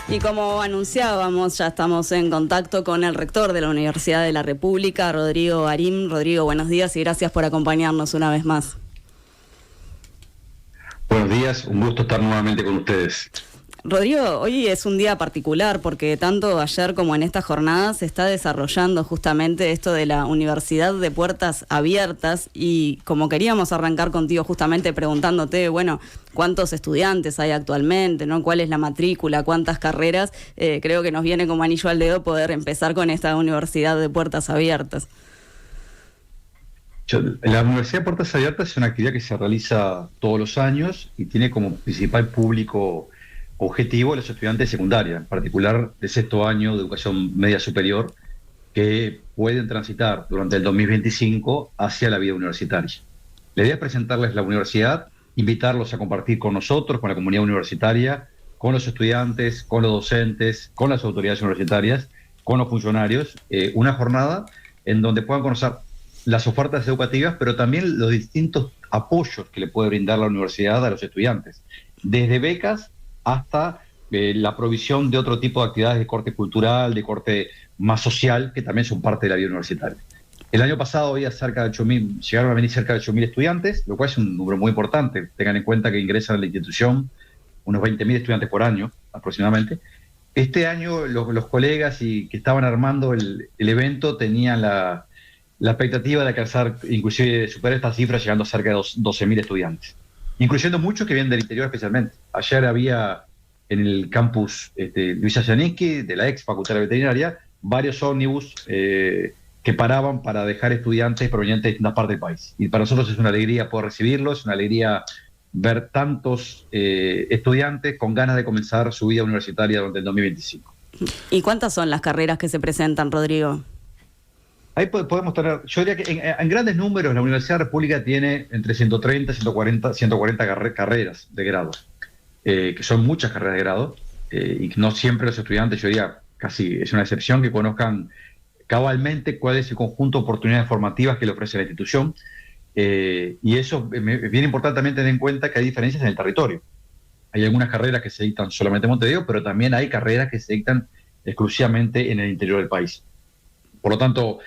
Y como anunciábamos, ya estamos en contacto con el rector de la Universidad de la República, Rodrigo Arim. Rodrigo, buenos días y gracias por acompañarnos una vez más. Buenos días, un gusto estar nuevamente con ustedes. Rodrigo, hoy es un día particular porque tanto ayer como en esta jornada se está desarrollando justamente esto de la Universidad de Puertas Abiertas y como queríamos arrancar contigo justamente preguntándote, bueno, ¿cuántos estudiantes hay actualmente, ¿no? ¿Cuál es la matrícula? ¿Cuántas carreras? Creo que nos viene como anillo al dedo poder empezar con esta Universidad de Puertas Abiertas. La Universidad de Puertas Abiertas es una actividad que se realiza todos los años y tiene como principal público objetivo a los estudiantes de secundaria, en particular de sexto año de educación media superior, que pueden transitar durante el 2025 hacia la vida universitaria. La idea es presentarles la universidad, invitarlos a compartir con nosotros, con la comunidad universitaria, con los estudiantes, con los docentes, con las autoridades universitarias, con los funcionarios, una jornada en donde puedan conocer las ofertas educativas, pero también los distintos apoyos que le puede brindar la universidad a los estudiantes, desde becas hasta la provisión de otro tipo de actividades de corte cultural, de corte más social, que también son parte de la vida universitaria. El año pasado había cerca de 8.000, llegaron a venir cerca de 8.000 estudiantes, lo cual es un número muy importante. Tengan en cuenta que ingresan a la institución unos 20.000 estudiantes por año, aproximadamente. Este año los colegas que estaban armando el evento tenían la expectativa de alcanzar, inclusive de superar esta cifra, llegando a cerca de 12.000 estudiantes, incluyendo muchos que vienen del interior especialmente. Ayer había en el campus Luisa Janicki, de la ex Facultad de Veterinaria, varios ómnibus que paraban para dejar estudiantes provenientes de distintas partes del país. Y para nosotros es una alegría poder recibirlos, es una alegría ver tantos estudiantes con ganas de comenzar su vida universitaria durante el 2025. ¿Y cuántas son las carreras que se presentan, Rodrigo? Ahí podemos tener, yo diría que en grandes números la Universidad de la República tiene entre 130 y 140 carreras de grado, que son muchas carreras de grado, y no siempre los estudiantes, yo diría casi es una excepción, que conozcan cabalmente cuál es el conjunto de oportunidades formativas que le ofrece la institución, y eso es bien importante también tener en cuenta que hay diferencias en el territorio. Hay algunas carreras que se dictan solamente en Montevideo, pero también hay carreras que se dictan exclusivamente en el interior del país. Por lo tanto,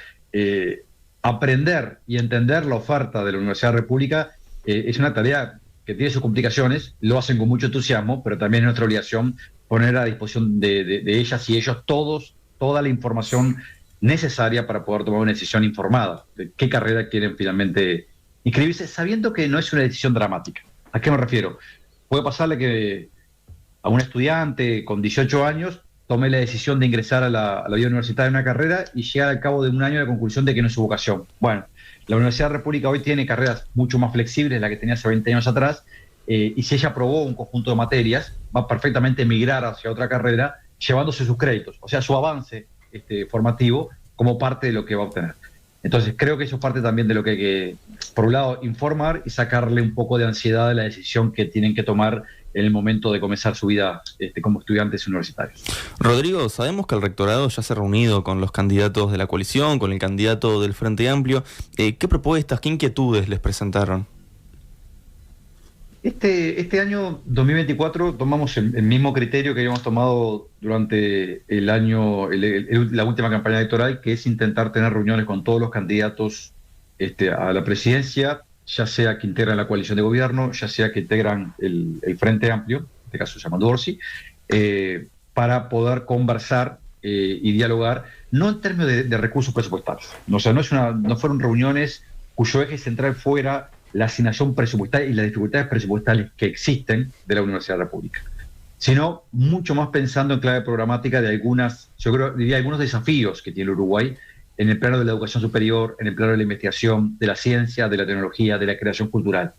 aprender y entender la oferta de la Universidad de la República es una tarea que tiene sus complicaciones, lo hacen con mucho entusiasmo, pero también es nuestra obligación poner a disposición de ellas y ellos toda la información necesaria para poder tomar una decisión informada de qué carrera quieren finalmente inscribirse, sabiendo que no es una decisión dramática. ¿A qué me refiero? Puede pasarle que a un estudiante con 18 años tome la decisión de ingresar a la vida universitaria en una carrera y llegar al cabo de un año a la conclusión de que no es su vocación. Bueno, la Universidad de la República hoy tiene carreras mucho más flexibles de las que tenía hace 20 años atrás, y si ella aprobó un conjunto de materias, va a perfectamente migrar hacia otra carrera llevándose sus créditos, o sea, su avance formativo como parte de lo que va a obtener. Entonces creo que eso es parte también de lo que hay que, por un lado, informar y sacarle un poco de ansiedad a la decisión que tienen que tomar en el momento de comenzar su vida como estudiantes universitarios. Rodrigo, sabemos que el rectorado ya se ha reunido con los candidatos de la coalición, con el candidato del Frente Amplio. ¿Qué propuestas, qué inquietudes les presentaron? Este año 2024 tomamos el mismo criterio que habíamos tomado durante el año, la última campaña electoral, que es intentar tener reuniones con todos los candidatos a la presidencia, ya sea que integran la coalición de gobierno, ya sea que integran el Frente Amplio, en este caso se llama Dorsi, para poder conversar y dialogar, no en términos de recursos presupuestarios. O sea, no fueron reuniones cuyo eje central fuera la asignación presupuestaria y las dificultades presupuestales que existen de la Universidad de la República, sino mucho más pensando en clave programática de algunos desafíos que tiene el Uruguay en el plano de la educación superior, en el plano de la investigación, de la ciencia, de la tecnología, de la creación cultural.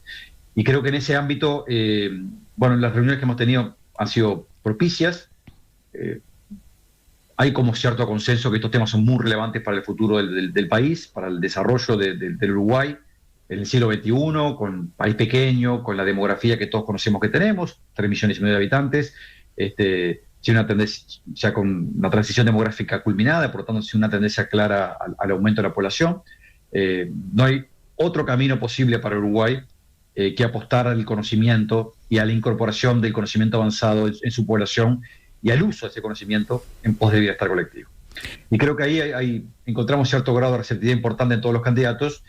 Y creo que en ese ámbito, las reuniones que hemos tenido han sido propicias. Hay como cierto consenso que estos temas son muy relevantes para el futuro del país, para el desarrollo del Uruguay en el siglo XXI, con un país pequeño, con la demografía que todos conocemos que tenemos, 3,5 millones de habitantes, sin una tendencia, ya con una transición demográfica culminada, por lo tanto, sin una tendencia clara al aumento de la población. No hay otro camino posible para Uruguay que apostar al conocimiento y a la incorporación del conocimiento avanzado en su población y al uso de ese conocimiento en pos de bienestar colectivo. Y creo que ahí encontramos cierto grado de receptividad importante en todos los candidatos,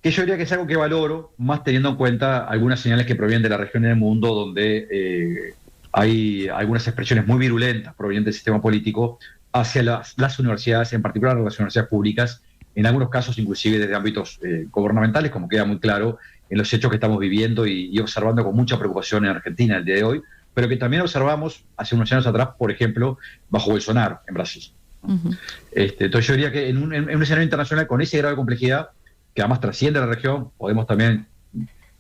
que yo diría que es algo que valoro, más teniendo en cuenta algunas señales que provienen de la región y del mundo, donde hay algunas expresiones muy virulentas provenientes del sistema político hacia las universidades, en particular las universidades públicas, en algunos casos inclusive desde ámbitos gubernamentales, como queda muy claro en los hechos que estamos viviendo y observando con mucha preocupación en Argentina el día de hoy, pero que también observamos hace unos años atrás, por ejemplo, bajo Bolsonaro en Brasil. Uh-huh. Entonces yo diría que en un escenario internacional con ese grado de complejidad, que además trasciende la región, podemos también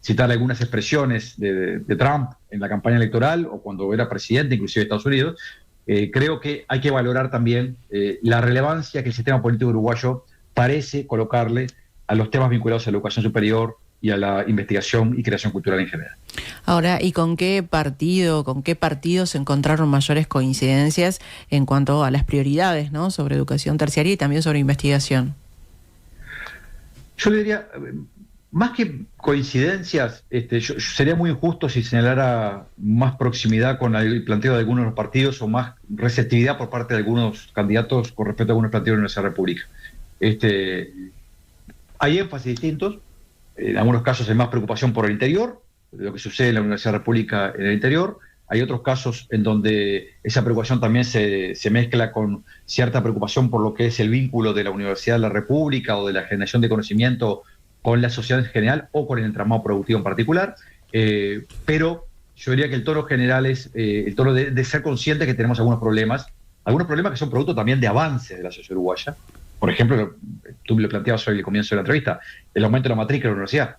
citar algunas expresiones de Trump en la campaña electoral o cuando era presidente, inclusive de Estados Unidos. Creo que hay que valorar también la relevancia que el sistema político uruguayo parece colocarle a los temas vinculados a la educación superior y a la investigación y creación cultural en general. Ahora, ¿y con qué partidos se encontraron mayores coincidencias en cuanto a las prioridades, ¿no?, sobre educación terciaria y también sobre investigación? Yo le diría, más que coincidencias, sería muy injusto si señalara más proximidad con el planteo de algunos de los partidos o más receptividad por parte de algunos candidatos con respecto a algunos planteos de la Universidad República. Hay énfasis distintos. En algunos casos hay más preocupación por el interior, de lo que sucede en la Universidad República en el interior. Hay otros casos en donde esa preocupación también se mezcla con cierta preocupación por lo que es el vínculo de la Universidad de la República o de la generación de conocimiento con la sociedad en general o con el entramado productivo en particular. Pero yo diría que el tono general es el tono de ser consciente que tenemos algunos problemas que son producto también de avances de la sociedad uruguaya. Por ejemplo, tú lo planteabas hoy al comienzo de la entrevista, el aumento de la matrícula de la universidad.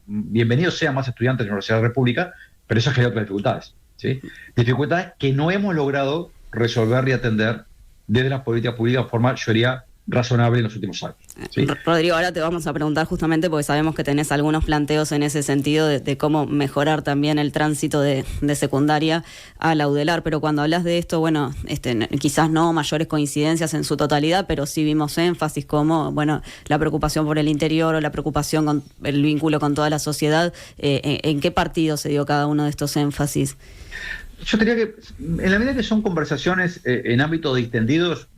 Bienvenidos sean más estudiantes de la Universidad de la República, pero eso genera otras dificultades, ¿sí? Dificultades que no hemos logrado resolver y atender desde las políticas públicas de forma, yo diría, razonable en los últimos años, ¿sí? Rodrigo, ahora te vamos a preguntar justamente porque sabemos que tenés algunos planteos en ese sentido de cómo mejorar también el tránsito de secundaria a la UDELAR, pero cuando hablas de esto, bueno, quizás no mayores coincidencias en su totalidad, pero sí vimos énfasis como, bueno, la preocupación por el interior o la preocupación con el vínculo con toda la sociedad. ¿En qué partido se dio cada uno de estos énfasis? Yo diría que en la medida que son conversaciones en ámbitos distendidos,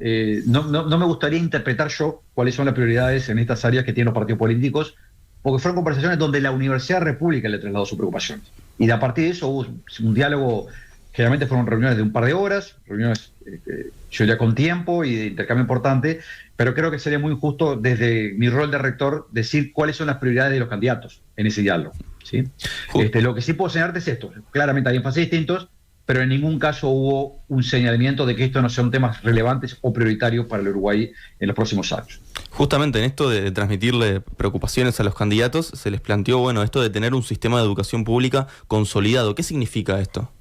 no me gustaría interpretar yo cuáles son las prioridades en estas áreas que tienen los partidos políticos, porque fueron conversaciones donde la Universidad República le trasladó su preocupación. Y a partir de eso hubo un diálogo, generalmente fueron reuniones de un par de horas, reuniones yo diría con tiempo y de intercambio importante, pero creo que sería muy injusto desde mi rol de rector decir cuáles son las prioridades de los candidatos en ese diálogo, ¿sí? Lo que sí puedo señalarte es esto, claramente hay énfasis distintos, pero en ningún caso hubo un señalamiento de que estos no sean temas relevantes o prioritarios para el Uruguay en los próximos años. Justamente en esto de transmitirle preocupaciones a los candidatos, se les planteó, bueno, esto de tener un sistema de educación pública consolidado. ¿Qué significa esto?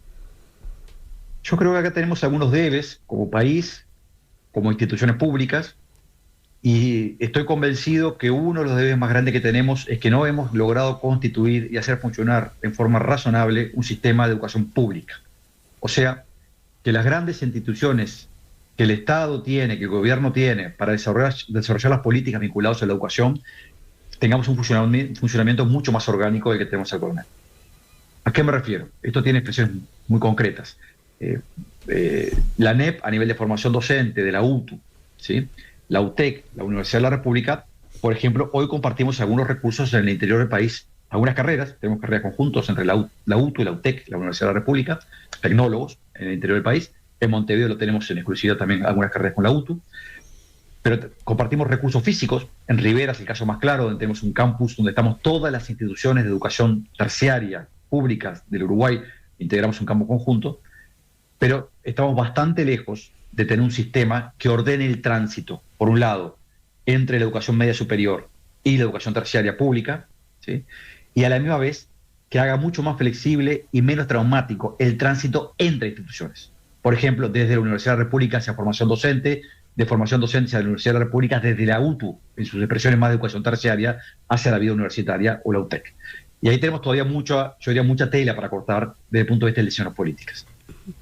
Yo creo que acá tenemos algunos debes como país, como instituciones públicas, y estoy convencido que uno de los debes más grandes que tenemos es que no hemos logrado constituir y hacer funcionar en forma razonable un sistema de educación pública. O sea, que las grandes instituciones que el Estado tiene, que el gobierno tiene para desarrollar las políticas vinculadas a la educación, tengamos un funcionamiento mucho más orgánico del que tenemos actualmente. ¿A qué me refiero? Esto tiene expresiones muy concretas. La ANEP, a nivel de formación docente de la UTU, ¿sí? La UTEC, la Universidad de la República, por ejemplo, hoy compartimos algunos recursos en el interior del país. Algunas carreras, tenemos carreras conjuntos entre la UTU y la UTEC, la Universidad de la República, tecnólogos en el interior del país. En Montevideo lo tenemos en exclusividad también algunas carreras con la UTU. Pero compartimos recursos físicos. En Rivera es el caso más claro, donde tenemos un campus donde estamos todas las instituciones de educación terciaria públicas del Uruguay, integramos un campo conjunto, pero estamos bastante lejos de tener un sistema que ordene el tránsito, por un lado, entre la educación media superior y la educación terciaria pública, ¿sí? Y a la misma vez que haga mucho más flexible y menos traumático el tránsito entre instituciones. Por ejemplo, desde la Universidad de la República hacia formación docente, de formación docente hacia la Universidad de la República, desde la UTU, en sus expresiones más de educación terciaria, hacia la vida universitaria o la UTEC. Y ahí tenemos todavía mucha tela para cortar desde el punto de vista de decisiones políticas.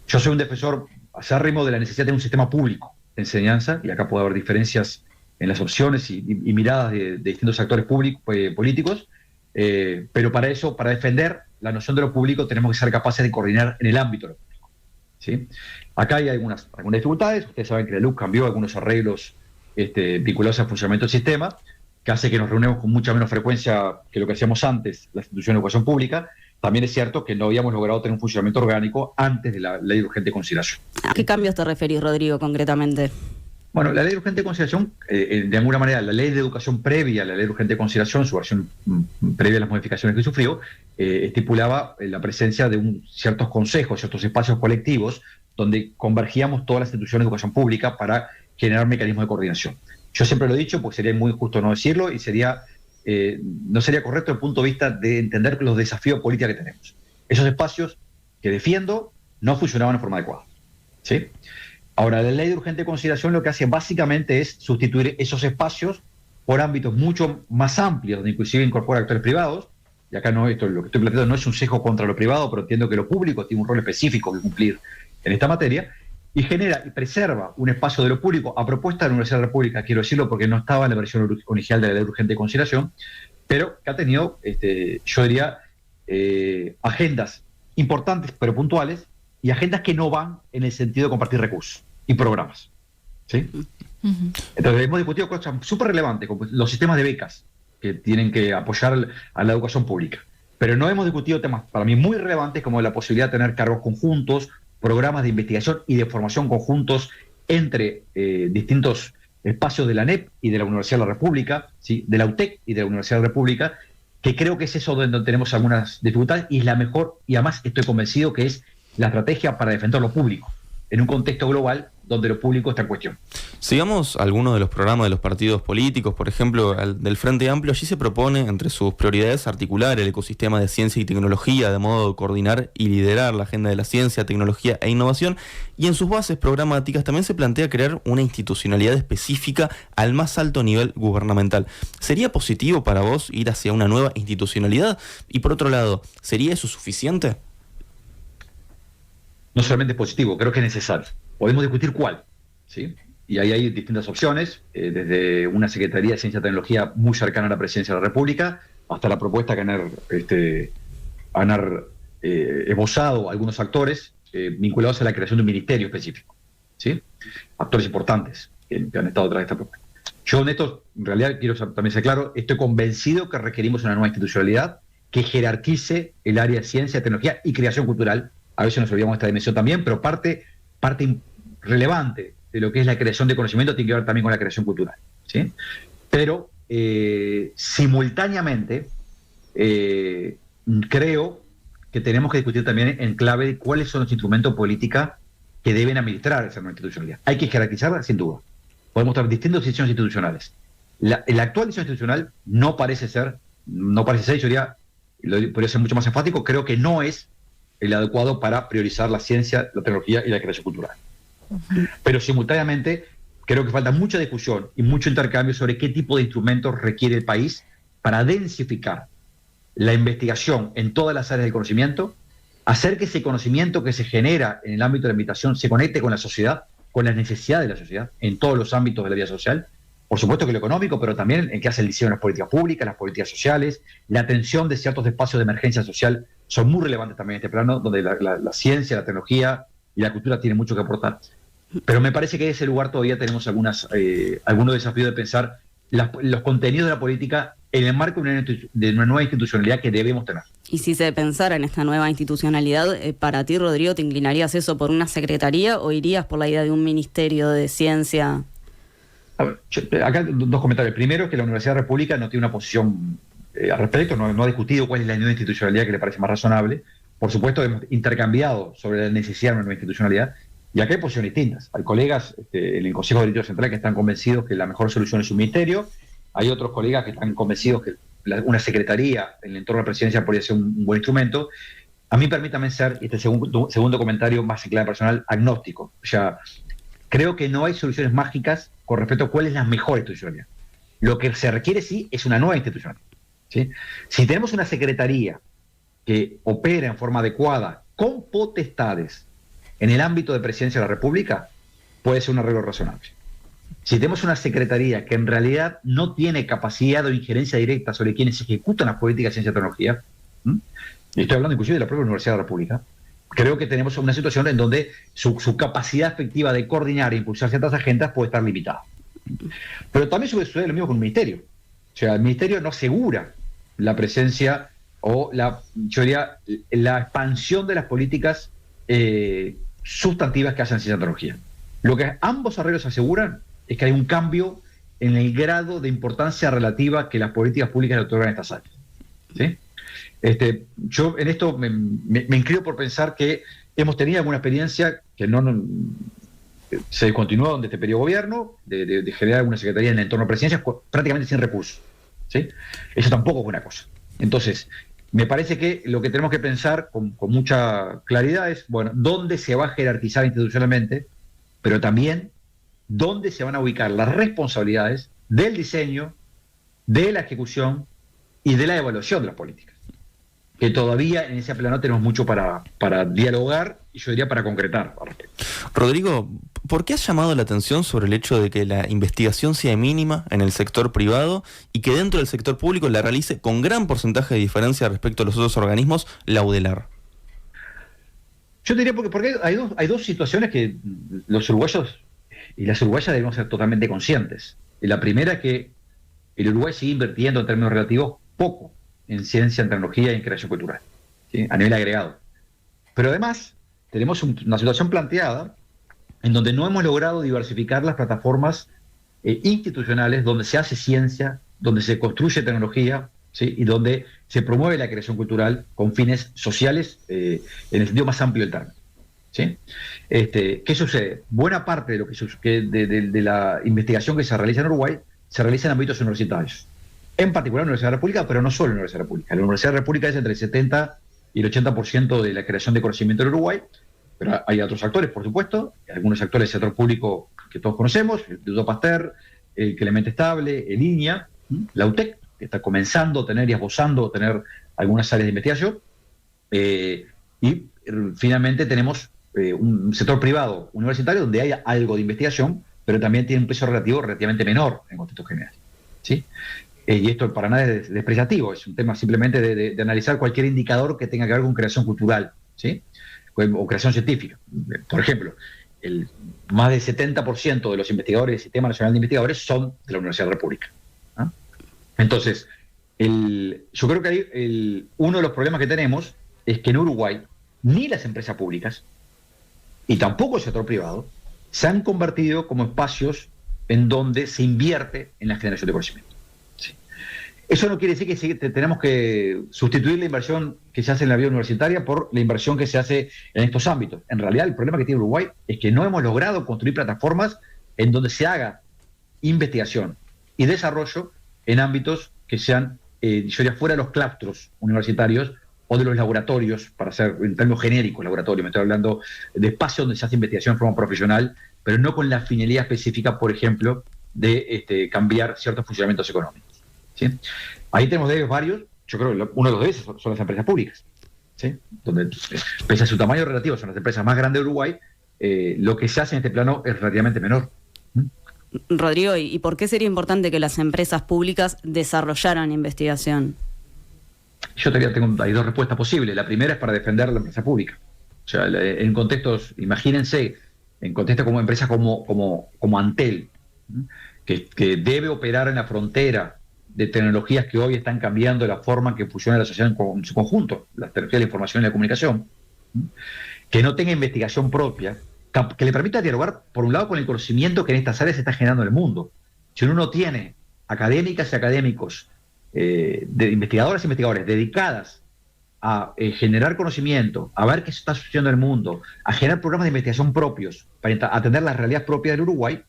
Yo soy un defensor acérrimo de la necesidad de un sistema público de enseñanza, y acá puede haber diferencias en las opciones y miradas de distintos actores políticos, pero para eso, para defender la noción de lo público, tenemos que ser capaces de coordinar en el ámbito de lo público. ¿sí? Acá hay algunas dificultades. Ustedes saben que la LUC cambió algunos arreglos vinculados al funcionamiento del sistema, que hace que nos reunamos con mucha menos frecuencia que lo que hacíamos antes, las instituciones de educación pública. También es cierto que no habíamos logrado tener un funcionamiento orgánico antes de la ley de urgente consideración. ¿A qué cambios te referís, Rodrigo, concretamente? Bueno, la ley de urgente consideración, de alguna manera, la ley de educación previa a la ley de urgente consideración, su versión previa a las modificaciones que sufrió, estipulaba la presencia de ciertos consejos, ciertos espacios colectivos, donde convergíamos todas las instituciones de educación pública para generar mecanismos de coordinación. Yo siempre lo he dicho, pues sería muy injusto no decirlo, y no sería correcto desde el punto de vista de entender los desafíos políticos que tenemos. Esos espacios que defiendo no funcionaban de forma adecuada, ¿sí? Ahora, la ley de urgente consideración lo que hace básicamente es sustituir esos espacios por ámbitos mucho más amplios, donde inclusive incorpora actores privados, y acá lo que estoy planteando no es un sesgo contra lo privado, pero entiendo que lo público tiene un rol específico que cumplir en esta materia, y genera y preserva un espacio de lo público a propuesta de la Universidad de la República, quiero decirlo porque no estaba en la versión original de la ley de urgente consideración, pero que ha tenido, yo diría, agendas importantes pero puntuales, y agendas que no van en el sentido de compartir recursos y programas, ¿sí? Uh-huh. Entonces hemos discutido cosas súper relevantes, como los sistemas de becas que tienen que apoyar a la educación pública, pero no hemos discutido temas para mí muy relevantes como la posibilidad de tener cargos conjuntos, programas de investigación y de formación conjuntos entre distintos espacios de la ANEP y de la Universidad de la República, ¿sí? De la UTEC y de la Universidad de la República, que creo que es eso donde tenemos algunas dificultades, y es la mejor, y además estoy convencido que es la estrategia para defender lo público en un contexto global donde lo público está en cuestión. Sigamos algunos de los programas de los partidos políticos, por ejemplo, el del Frente Amplio. Allí se propone, entre sus prioridades, articular el ecosistema de ciencia y tecnología, de modo de coordinar y liderar la agenda de la ciencia, tecnología e innovación, y en sus bases programáticas también se plantea crear una institucionalidad específica al más alto nivel gubernamental. ¿Sería positivo para vos ir hacia una nueva institucionalidad? Y por otro lado, ¿sería eso suficiente? No solamente es positivo, creo que es necesario. Podemos discutir cuál, ¿sí? Y ahí hay distintas opciones, desde una Secretaría de Ciencia y Tecnología muy cercana a la Presidencia de la República, hasta la propuesta que han esbozado algunos actores vinculados a la creación de un ministerio específico, ¿sí? Actores importantes que han estado detrás de esta propuesta. Yo en esto, en realidad, quiero también ser claro, estoy convencido que requerimos una nueva institucionalidad que jerarquice el área de ciencia, tecnología y creación cultural. A veces nos olvidamos de esta dimensión también, pero parte relevante de lo que es la creación de conocimiento tiene que ver también con la creación cultural, ¿sí? Pero simultáneamente creo que tenemos que discutir también en clave de cuáles son los instrumentos políticos que deben administrar esa nueva institucionalidad. Hay que jerarquizarla, sin duda. Podemos tener distintas decisiones institucionales. La actual decisión institucional no parece ser, yo diría, podría ser mucho más enfático, creo que no es el adecuado para priorizar la ciencia, la tecnología y la creación cultural. Uh-huh. Pero simultáneamente creo que falta mucha discusión y mucho intercambio sobre qué tipo de instrumentos requiere el país para densificar la investigación en todas las áreas del conocimiento, hacer que ese conocimiento que se genera en el ámbito de la investigación se conecte con la sociedad, con las necesidades de la sociedad, en todos los ámbitos de la vida social. Por supuesto que lo económico, pero también en que hace el diseño de las políticas públicas, las políticas sociales, la atención de ciertos espacios de emergencia social son muy relevantes también en este plano, donde la ciencia, la tecnología y la cultura tienen mucho que aportar. Pero me parece que en ese lugar todavía tenemos algunos desafíos de pensar los contenidos de la política en el marco de una nueva institucionalidad que debemos tener. Y si se pensara en esta nueva institucionalidad, para ti, Rodrigo, ¿te inclinarías eso por una secretaría o irías por la idea de un ministerio de ciencia? A ver, acá dos comentarios. Primero es que la Universidad de la República no tiene una posición al respecto, no ha discutido cuál es la nueva institucionalidad que le parece más razonable. Por supuesto, hemos intercambiado sobre la necesidad de una nueva institucionalidad, y acá hay posiciones distintas. Hay colegas en el Consejo de Directorio Central que están convencidos que la mejor solución es un ministerio, hay otros colegas que están convencidos que una secretaría en el entorno de la presidencia podría ser un buen instrumento. A mí permítame ser, este segundo comentario más en clave personal, agnóstico. O sea, creo que no hay soluciones mágicas con respecto a cuál es la mejor institucionalidad. Lo que se requiere sí es una nueva institucionalidad, ¿sí? Si tenemos una secretaría que opera en forma adecuada, con potestades en el ámbito de presidencia de la República, puede ser un arreglo razonable. Si tenemos una secretaría que en realidad no tiene capacidad o injerencia directa sobre quienes ejecutan las políticas de ciencia y tecnología, y estoy hablando inclusive de la propia Universidad de la República, creo que tenemos una situación en donde su capacidad efectiva de coordinar e impulsar ciertas agendas puede estar limitada. Pero también sucede lo mismo con el Ministerio. O sea, el Ministerio no asegura la presencia o yo diría, la expansión de las políticas sustantivas que hacen ciencia y tecnología. Lo que ambos arreglos aseguran es que hay un cambio en el grado de importancia relativa que las políticas públicas le otorgan a estas áreas. ¿Sí? Yo en esto me inclino por pensar que hemos tenido alguna experiencia que se continuó durante este periodo de gobierno, de generar una secretaría en el entorno de presidencia prácticamente sin recursos. ¿Sí? Eso tampoco es buena cosa. Entonces, me parece que lo que tenemos que pensar con mucha claridad es, bueno, dónde se va a jerarquizar institucionalmente, pero también dónde se van a ubicar las responsabilidades del diseño, de la ejecución y de la evaluación de las políticas. Que todavía en ese plano tenemos mucho para dialogar y yo diría para concretar. Rodrigo, ¿por qué has llamado la atención sobre el hecho de que la investigación sea mínima en el sector privado y que dentro del sector público la realice con gran porcentaje de diferencia respecto a los otros organismos la UDELAR? Yo diría porque hay dos situaciones que los uruguayos y las uruguayas debemos ser totalmente conscientes. Y la primera es que el Uruguay sigue invirtiendo en términos relativos poco en ciencia, en tecnología y en creación cultural, ¿sí? A nivel agregado. Pero además tenemos una situación planteada en donde no hemos logrado diversificar las plataformas institucionales donde se hace ciencia, donde se construye tecnología, ¿sí? Y donde se promueve la creación cultural con fines sociales en el sentido más amplio del término. ¿Sí? ¿Qué sucede? Buena parte de lo de la investigación que se realiza en Uruguay se realiza en ámbitos universitarios. En particular en la Universidad de la República, pero no solo en la Universidad de la República. La Universidad de la República es entre el 70 y el 80% de la creación de conocimiento en Uruguay, pero hay otros actores, por supuesto, algunos actores del sector público que todos conocemos, el Instituto Pasteur, el Clemente Estable, el INIA, la UTEC, que está comenzando a tener y esbozando a tener algunas áreas de investigación, y finalmente tenemos un sector privado universitario donde hay algo de investigación, pero también tiene un peso relativo relativamente menor en contexto general. ¿Sí? Y esto para nada es despreciativo, es un tema simplemente de analizar cualquier indicador que tenga que ver con creación cultural, ¿sí? O creación científica. Por ejemplo, más del 70% de los investigadores del Sistema Nacional de Investigadores son de la Universidad de la República. ¿Ah? Entonces, yo creo que uno de los problemas que tenemos es que en Uruguay ni las empresas públicas y tampoco el sector privado se han convertido como espacios en donde se invierte en la generación de conocimiento. Sí. Eso no quiere decir que tenemos que sustituir la inversión que se hace en la vida universitaria por la inversión que se hace en estos ámbitos. En realidad, el problema que tiene Uruguay es que no hemos logrado construir plataformas en donde se haga investigación y desarrollo en ámbitos que sean, yo diría, fuera de los claustros universitarios o de los laboratorios, para hacer en términos genéricos laboratorios. Me estoy hablando de espacios donde se hace investigación de forma profesional, pero no con la finalidad específica, por ejemplo, de cambiar ciertos funcionamientos económicos. ¿Sí? Ahí tenemos de ellos varios. Yo creo que uno de los de esos son las empresas públicas, ¿sí? Donde, pese a su tamaño relativo, son las empresas más grandes de Uruguay, lo que se hace en este plano es relativamente menor. Rodrigo, ¿y por qué sería importante que las empresas públicas desarrollaran investigación? Yo hay dos respuestas posibles. La primera es para defender la empresa pública. O sea, en contextos, imagínense, en contextos como empresas como Antel, que debe operar en la frontera de tecnologías que hoy están cambiando la forma en que funciona la sociedad en su conjunto, las tecnologías de la información y la comunicación, que no tenga investigación propia, que le permita dialogar, por un lado, con el conocimiento que en estas áreas se está generando en el mundo. Si uno no tiene académicas y académicos, de investigadoras e investigadores dedicadas a generar conocimiento, a ver qué está sucediendo en el mundo, a generar programas de investigación propios para atender las realidades propias del Uruguay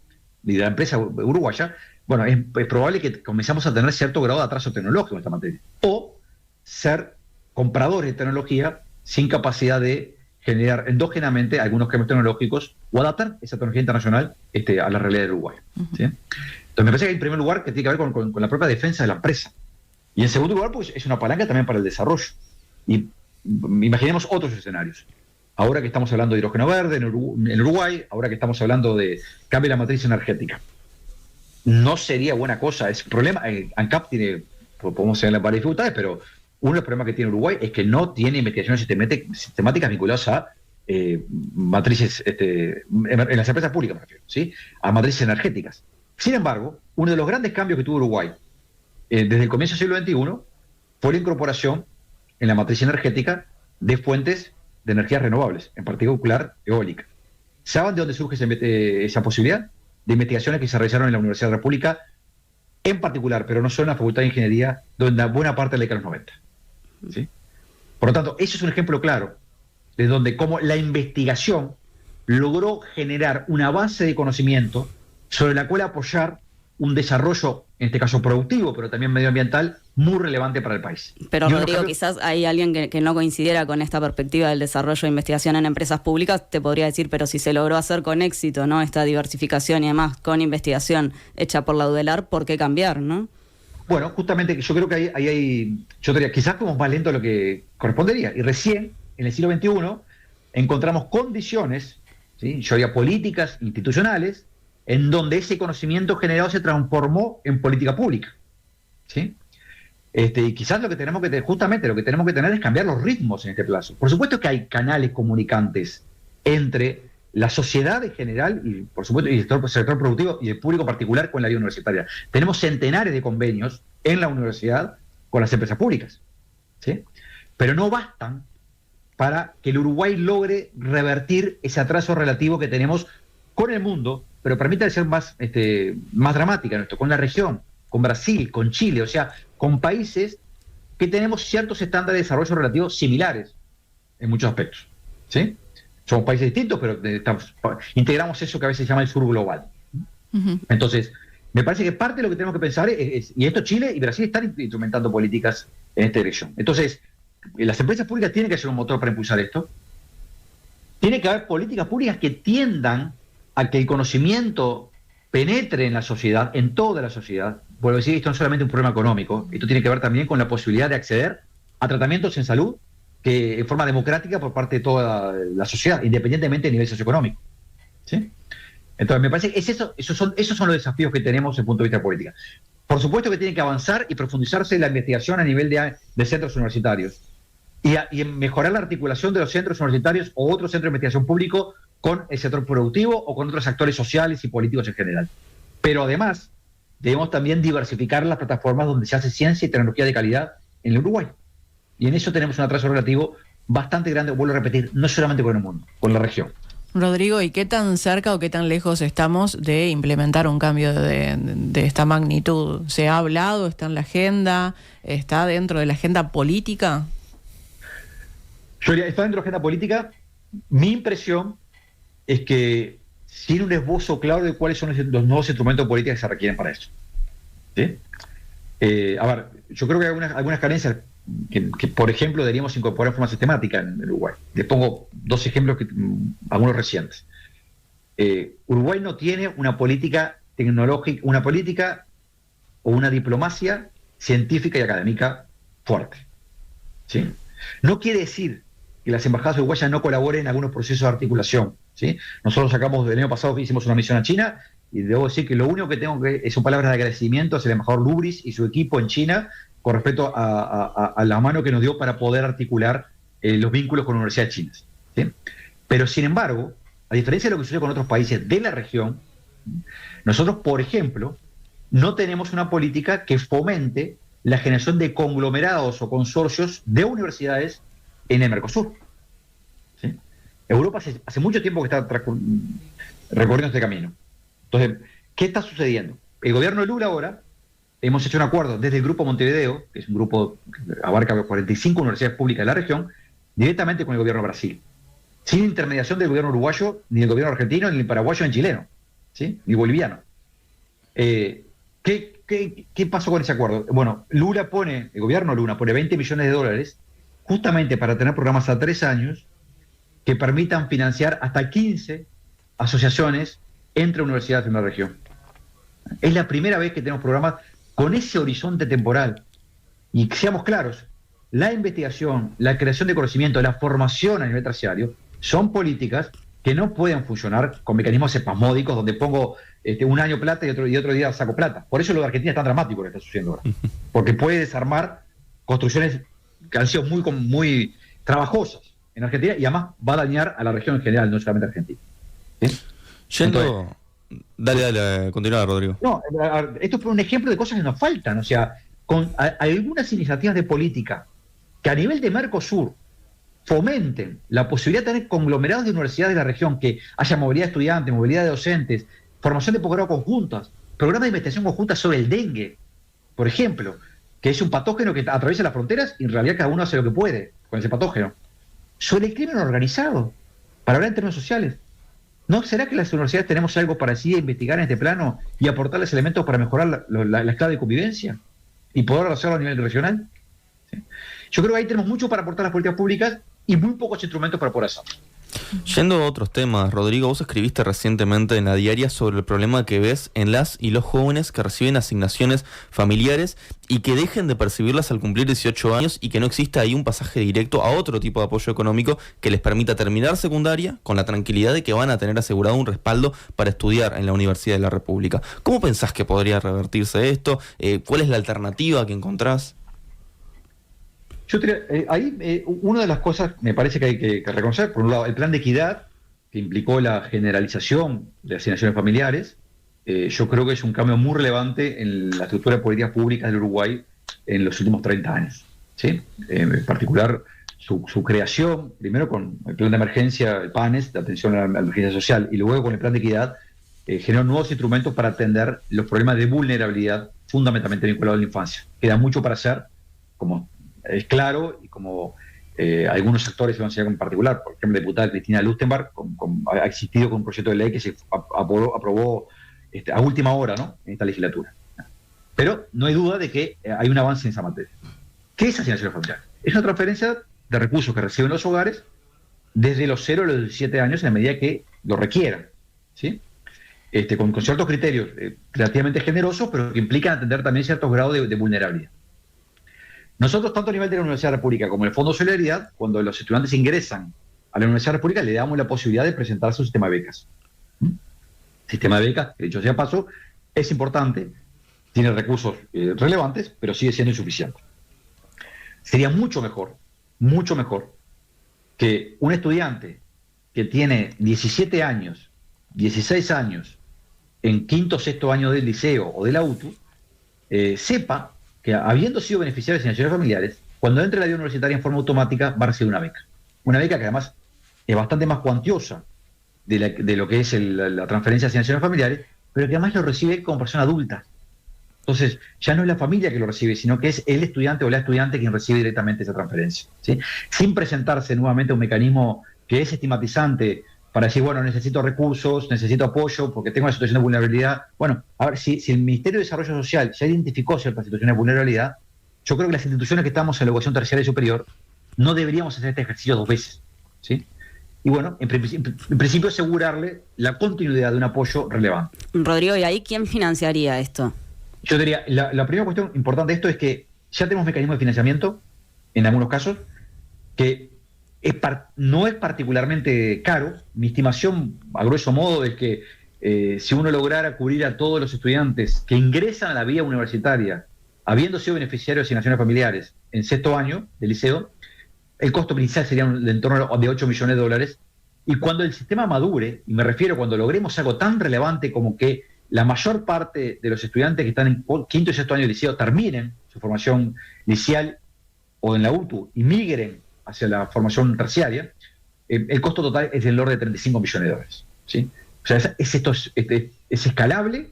y de la empresa uruguaya, bueno, es probable que comencemos a tener cierto grado de atraso tecnológico en esta materia. O ser compradores de tecnología sin capacidad de generar endógenamente algunos cambios tecnológicos o adaptar esa tecnología internacional a la realidad del Uruguay. ¿Sí? Entonces me parece que en primer lugar que tiene que ver con la propia defensa de la empresa. Y en segundo lugar, pues es una palanca también para el desarrollo. Y imaginemos otros escenarios. Ahora que estamos hablando de hidrógeno verde en Uruguay, ahora que estamos hablando de cambio de la matriz energética, no sería buena cosa. Es un problema. ANCAP tiene, podemos tener varias dificultades, pero uno de los problemas que tiene Uruguay es que no tiene investigaciones sistemáticas vinculadas a matrices, en las empresas públicas, me refiero, ¿sí? A matrices energéticas. Sin embargo, uno de los grandes cambios que tuvo Uruguay desde el comienzo del siglo XXI fue la incorporación en la matriz energética de fuentes de energías renovables, en particular eólica. ¿Saben de dónde surge esa posibilidad? De investigaciones que se realizaron en la Universidad de la República, en particular, pero no solo en la Facultad de Ingeniería, donde buena parte de la década de los 90. ¿Sí? Por lo tanto, eso es un ejemplo claro de donde cómo la investigación logró generar una base de conocimiento sobre la cual apoyar un desarrollo, en este caso productivo, pero también medioambiental, muy relevante para el país. Pero Rodrigo, quizás hay alguien que no coincidiera con esta perspectiva del desarrollo de investigación en empresas públicas, te podría decir, pero si se logró hacer con éxito, ¿no?, esta diversificación y además con investigación hecha por la UDELAR, ¿por qué cambiar, no? Bueno, justamente yo creo que ahí hay, yo diría, quizás como más lento de lo que correspondería. Y recién, en el siglo XXI, encontramos condiciones, ¿sí?, yo diría políticas, institucionales, en donde ese conocimiento generado se transformó en política pública, ¿sí? Y quizás lo que tenemos que tener es cambiar los ritmos en este plazo. Por supuesto que hay canales comunicantes entre la sociedad en general y, por supuesto, y el sector productivo y el público particular con la vida universitaria. Tenemos centenares de convenios en la universidad con las empresas públicas, ¿sí? Pero no bastan para que el Uruguay logre revertir ese atraso relativo que tenemos con el mundo, pero permite ser más dramática en esto, con la región, con Brasil, con Chile, o sea, con países que tenemos ciertos estándares de desarrollo relativos similares en muchos aspectos, ¿sí? Somos países distintos, pero integramos eso que a veces se llama el sur global. Uh-huh. Entonces, me parece que parte de lo que tenemos que pensar y esto Chile y Brasil están instrumentando políticas en esta dirección. Entonces, las empresas públicas tienen que ser un motor para impulsar esto. Tiene que haber políticas públicas que tiendan a que el conocimiento penetre en la sociedad, en toda la sociedad. Vuelvo a decir, esto no es solamente un problema económico, esto tiene que ver también con la posibilidad de acceder a tratamientos en salud que en forma democrática por parte de toda la sociedad, independientemente del nivel socioeconómico, ¿sí? Entonces, me parece que esos son los desafíos que tenemos desde el punto de vista política. Por supuesto que tiene que avanzar y profundizarse la investigación a nivel de centros universitarios y en mejorar la articulación de los centros universitarios o otros centros de investigación público con el sector productivo o con otros actores sociales y políticos en general. Pero además, debemos también diversificar las plataformas donde se hace ciencia y tecnología de calidad en el Uruguay. Y en eso tenemos un atraso relativo bastante grande, vuelvo a repetir, no solamente con el mundo, con la región. Rodrigo, ¿y qué tan cerca o qué tan lejos estamos de implementar un cambio de esta magnitud? ¿Se ha hablado? ¿Está en la agenda? ¿Está dentro de la agenda política? Está dentro de la agenda política. Mi impresión es que sin un esbozo claro de cuáles son los nuevos instrumentos de política que se requieren para eso, ¿sí? A ver, yo creo que hay algunas carencias que, por ejemplo, deberíamos incorporar de forma sistemática en Uruguay. Les pongo dos ejemplos, algunos recientes. Uruguay no tiene una política tecnológica, una política o una diplomacia científica y académica fuerte, ¿sí? No quiere decir que las embajadas uruguayas no colaboren en algunos procesos de articulación, ¿sí? Nosotros el año pasado hicimos una misión a China y debo decir que lo único que tengo que son palabras de agradecimiento hacia el embajador Lubris y su equipo en China con respecto a la mano que nos dio para poder articular los vínculos con universidades chinas, ¿sí? Pero sin embargo, a diferencia de lo que sucede con otros países de la región, nosotros, por ejemplo, no tenemos una política que fomente la generación de conglomerados o consorcios de universidades en el Mercosur, ¿sí? Europa hace mucho tiempo que está recorriendo este camino. Entonces, ¿qué está sucediendo? El gobierno de Lula ahora, hemos hecho un acuerdo desde el Grupo Montevideo, que es un grupo que abarca 45 universidades públicas de la región, directamente con el gobierno de Brasil, sin intermediación del gobierno uruguayo, ni del gobierno argentino, ni el paraguayo, ni el chileno, ¿sí? Ni boliviano. ¿Qué pasó con ese acuerdo? Bueno, el gobierno Lula pone $20 millones justamente para tener programas a 3 años que permitan financiar hasta 15 asociaciones entre universidades en la región. Es la primera vez que tenemos programas con ese horizonte temporal. Y seamos claros, la investigación, la creación de conocimiento, la formación a nivel terciario son políticas que no pueden funcionar con mecanismos espasmódicos donde pongo un año plata y otro día saco plata. Por eso lo de Argentina es tan dramático lo que está sucediendo ahora. Porque puede desarmar construcciones que han sido muy trabajosas en Argentina y además va a dañar a la región en general, no solamente a Argentina. ¿Sí? Yendo... Dale, continúa, Rodrigo. No, esto es un ejemplo de cosas que nos faltan. O sea, algunas iniciativas de política que a nivel de Mercosur fomenten la posibilidad de tener conglomerados de universidades de la región, que haya movilidad de estudiantes, movilidad de docentes, formación de posgrado conjuntas, programas de investigación conjunta sobre el dengue, por ejemplo, que es un patógeno que atraviesa las fronteras y en realidad cada uno hace lo que puede con ese patógeno. Sobre el crimen organizado, para hablar en términos sociales. ¿No será que las universidades tenemos algo para así investigar en este plano y aportarles elementos para mejorar la escala de convivencia y poder hacerlo a nivel regional? ¿Sí? Yo creo que ahí tenemos mucho para aportar a las políticas públicas y muy pocos instrumentos para poder hacerlo. Yendo a otros temas, Rodrigo, vos escribiste recientemente en La Diaria sobre el problema que ves en las y los jóvenes que reciben asignaciones familiares y que dejen de percibirlas al cumplir 18 años y que no exista ahí un pasaje directo a otro tipo de apoyo económico que les permita terminar secundaria con la tranquilidad de que van a tener asegurado un respaldo para estudiar en la Universidad de la República. ¿Cómo pensás que podría revertirse esto? ¿Cuál es la alternativa que encontrás? Yo una de las cosas me parece que hay que reconocer, por un lado, el plan de equidad, que implicó la generalización de asignaciones familiares. Yo creo que es un cambio muy relevante en la estructura de políticas públicas del Uruguay en los últimos 30 años. ¿Sí? En particular, su creación, primero con el plan de emergencia, el PANES, de atención a la emergencia social, y luego con el plan de equidad, generó nuevos instrumentos para atender los problemas de vulnerabilidad fundamentalmente vinculados a la infancia. Queda mucho para hacer, como es claro, y como algunos sectores de la sociedad en particular, por ejemplo, la diputada Cristina Lustenberg, ha existido con un proyecto de ley que se aprobó a última hora, ¿no?, en esta legislatura. Pero no hay duda de que hay un avance en esa materia. ¿Qué es asignación familiar? Es una transferencia de recursos que reciben los hogares desde los 0 a los 17 años en la medida que lo requieran, ¿sí? Con ciertos criterios relativamente generosos, pero que implican atender también ciertos grados de vulnerabilidad. Nosotros, tanto a nivel de la Universidad de la República como el Fondo de Solidaridad, cuando los estudiantes ingresan a la Universidad de la República, le damos la posibilidad de presentarse un sistema de becas. Sistema de becas, que dicho sea paso, es importante, tiene recursos relevantes, pero sigue siendo insuficiente. Sería mucho mejor que un estudiante que tiene 17 años, 16 años, en quinto o sexto año del liceo o de la UTU, sepa que habiendo sido beneficiario de asignaciones familiares, cuando entre a la vida universitaria en forma automática va a recibir una beca. Una beca que además es bastante más cuantiosa de lo que es la transferencia de asignaciones familiares, pero que además lo recibe como persona adulta. Entonces, ya no es la familia que lo recibe, sino que es el estudiante o la estudiante quien recibe directamente esa transferencia, ¿sí? Sin presentarse nuevamente a un mecanismo que es estigmatizante para decir, bueno, necesito recursos, necesito apoyo, porque tengo una situación de vulnerabilidad. Bueno, a ver, si el Ministerio de Desarrollo Social ya identificó ciertas situaciones de vulnerabilidad, yo creo que las instituciones que estamos en la educación terciaria y superior no deberíamos hacer este ejercicio 2 veces, ¿sí? Y bueno, en principio asegurarle la continuidad de un apoyo relevante. Rodrigo, ¿y ahí quién financiaría esto? Yo diría, la primera cuestión importante de esto es que ya tenemos mecanismos de financiamiento, en algunos casos, que no es particularmente caro. Mi estimación, a grueso modo, es que si uno lograra cubrir a todos los estudiantes que ingresan a la vía universitaria, habiendo sido beneficiarios de asignaciones familiares en sexto año del liceo, el costo inicial sería de en torno de 8 millones de dólares. Y cuando el sistema madure, y me refiero cuando logremos algo tan relevante como que la mayor parte de los estudiantes que están en quinto y sexto año de liceo terminen su formación inicial o en la UTU y migren hacia la formación terciaria, el costo total es del orden de 35 millones de dólares, ¿sí? O sea, es escalable,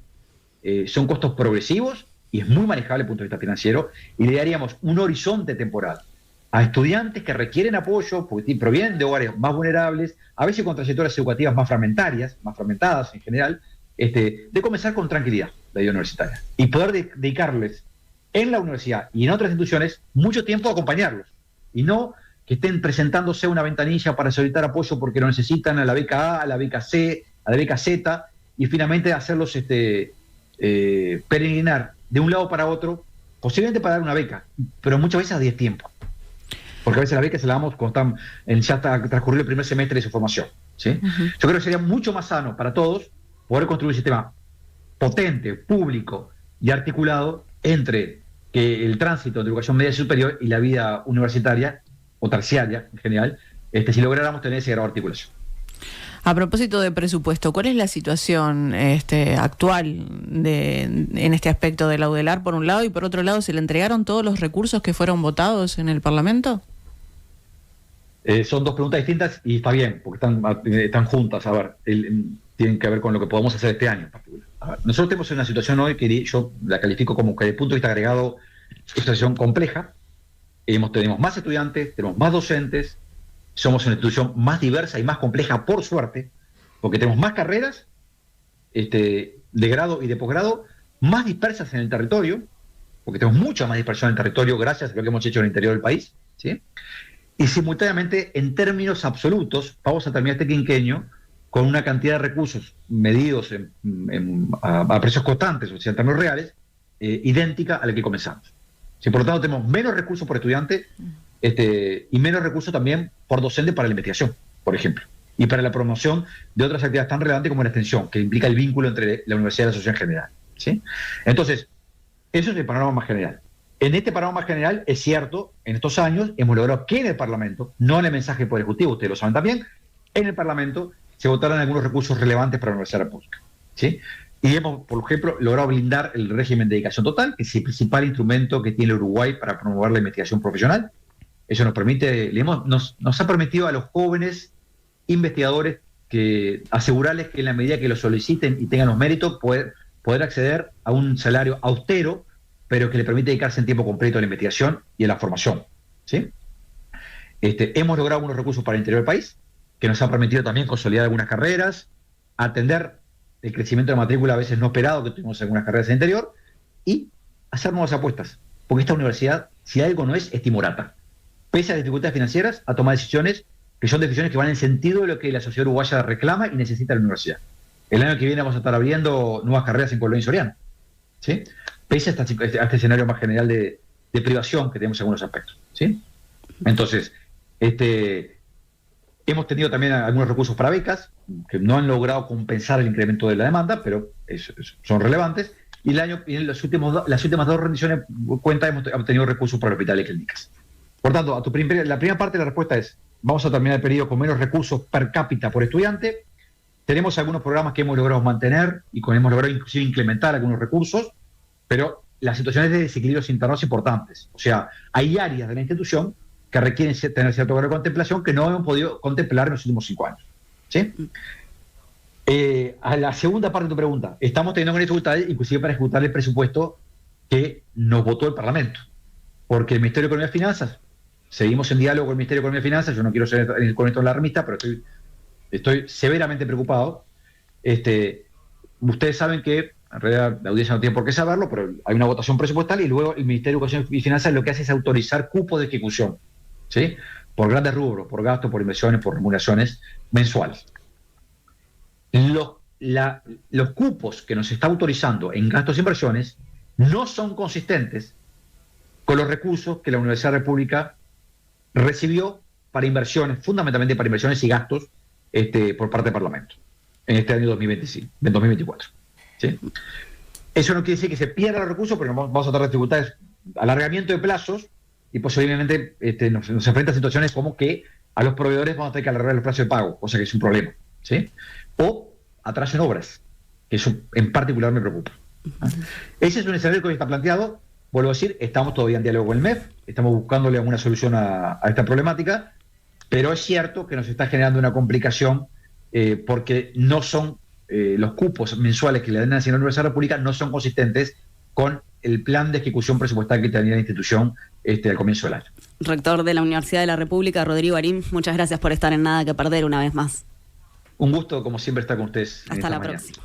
son costos progresivos y es muy manejable desde el punto de vista financiero, y le daríamos un horizonte temporal a estudiantes que requieren apoyo, porque provienen de hogares más vulnerables, a veces con trayectorias educativas más fragmentadas en general, de comenzar con tranquilidad la vida universitaria y poder dedicarles en la universidad y en otras instituciones mucho tiempo a acompañarlos, y no que estén presentándose una ventanilla para solicitar apoyo porque lo necesitan a la beca A, a la beca C, a la beca Z, y finalmente hacerlos peregrinar de un lado para otro, posiblemente para dar una beca, pero muchas veces a 10 tiempo. Porque a veces la beca se la damos cuando ya está transcurrido el primer semestre de su formación, ¿sí? Yo creo que sería mucho más sano para todos poder construir un sistema potente, público y articulado entre que el tránsito entre educación media y superior y la vida universitaria o terciaria en general, si lográramos tener ese grado de articulación. A propósito de presupuesto, ¿cuál es la situación actual en este aspecto de la UDELAR, por un lado, y por otro lado, ¿se le entregaron todos los recursos que fueron votados en el Parlamento? Son dos preguntas distintas y está bien, porque están juntas. A ver, tienen que ver con lo que podamos hacer este año en particular. A ver, nosotros tenemos una situación hoy que yo la califico como que desde el punto de vista agregado es una situación compleja. Tenemos más estudiantes, tenemos más docentes, somos una institución más diversa y más compleja, por suerte, porque tenemos más carreras de grado y de posgrado, más dispersas en el territorio, porque tenemos mucha más dispersión en el territorio gracias a lo que hemos hecho en el interior del país, ¿sí? Y simultáneamente, en términos absolutos, vamos a terminar este quinquenio con una cantidad de recursos medidos a precios constantes, o sea, en términos reales, idéntica a la que comenzamos. Sí, por lo tanto, tenemos menos recursos por estudiante y menos recursos también por docente para la investigación, por ejemplo, y para la promoción de otras actividades tan relevantes como la extensión, que implica el vínculo entre la universidad y la sociedad en general, ¿sí? Entonces, eso es el panorama más general. En este panorama más general, es cierto, en estos años hemos logrado que en el Parlamento, no en el mensaje del Poder Ejecutivo, ustedes lo saben también, en el Parlamento se votaron algunos recursos relevantes para la Universidad Pública, ¿sí? Y hemos, por ejemplo, logrado blindar el régimen de dedicación total, que es el principal instrumento que tiene Uruguay para promover la investigación profesional. Eso nos permite, nos ha permitido a los jóvenes investigadores asegurarles que en la medida que lo soliciten y tengan los méritos, poder acceder a un salario austero, pero que le permite dedicarse en tiempo completo a la investigación y a la formación, ¿sí? Hemos logrado unos recursos para el interior del país, que nos ha permitido también consolidar algunas carreras, atender el crecimiento de matrícula a veces no esperado que tuvimos algunas carreras en el interior, y hacer nuevas apuestas. Porque esta universidad, si algo no es timorata. Pese a las dificultades financieras, a tomar decisiones que son decisiones que van en el sentido de lo que la sociedad uruguaya reclama y necesita la universidad. El año que viene vamos a estar abriendo nuevas carreras en Colonia y Soriano, ¿sí? Pese a este escenario más general de privación que tenemos en algunos aspectos, ¿sí? Entonces, hemos tenido también algunos recursos para becas, que no han logrado compensar el incremento de la demanda, pero son relevantes, y en las últimas dos rendiciones cuenta hemos obtenido recursos para hospitales y clínicas. Por tanto, la primera parte de la respuesta es, vamos a terminar el periodo con menos recursos per cápita por estudiante. Tenemos algunos programas que hemos logrado mantener y hemos logrado inclusive incrementar algunos recursos, pero las situaciones de desequilibrios internos importantes. O sea, hay áreas de la institución que requieren tener cierto grado de contemplación que no hemos podido contemplar en los últimos 5 años, ¿sí? A la segunda parte de tu pregunta, estamos teniendo dificultades inclusive para ejecutar el presupuesto que nos votó el Parlamento, porque el Ministerio de Economía y Finanzas, seguimos en diálogo con el Ministerio de Economía y Finanzas, yo no quiero ser con esto alarmista, pero estoy severamente preocupado. Ustedes saben que, en realidad la audiencia no tiene por qué saberlo, pero hay una votación presupuestal y luego el Ministerio de Educación y Finanzas lo que hace es autorizar cupos de ejecución, ¿sí? Por grandes rubros, por gastos, por inversiones, por remuneraciones mensuales. Los cupos que nos está autorizando en gastos e inversiones no son consistentes con los recursos que la Universidad República recibió para inversiones, fundamentalmente para inversiones y gastos por parte del Parlamento en este año 2024. ¿Sí? Eso no quiere decir que se pierdan los recursos, pero vamos a tener dificultades, alargamiento de plazos, y posiblemente nos enfrenta a situaciones como que a los proveedores vamos a tener que alargar los plazos de pago, cosa que es un problema, ¿sí? O atraso en obras, que eso en particular me preocupa. Ese es un escenario que hoy está planteado. Vuelvo a decir, estamos todavía en diálogo con el MEF, estamos buscándole alguna solución a esta problemática, pero es cierto que nos está generando una complicación porque no son los cupos mensuales que le dan a la Universidad República no son consistentes con el plan de ejecución presupuestal que tenía la institución al comienzo del año. Rector de la Universidad de la República, Rodrigo Arín, muchas gracias por estar en Nada que Perder una vez más. Un gusto, como siempre, estar con ustedes. Hasta la próxima.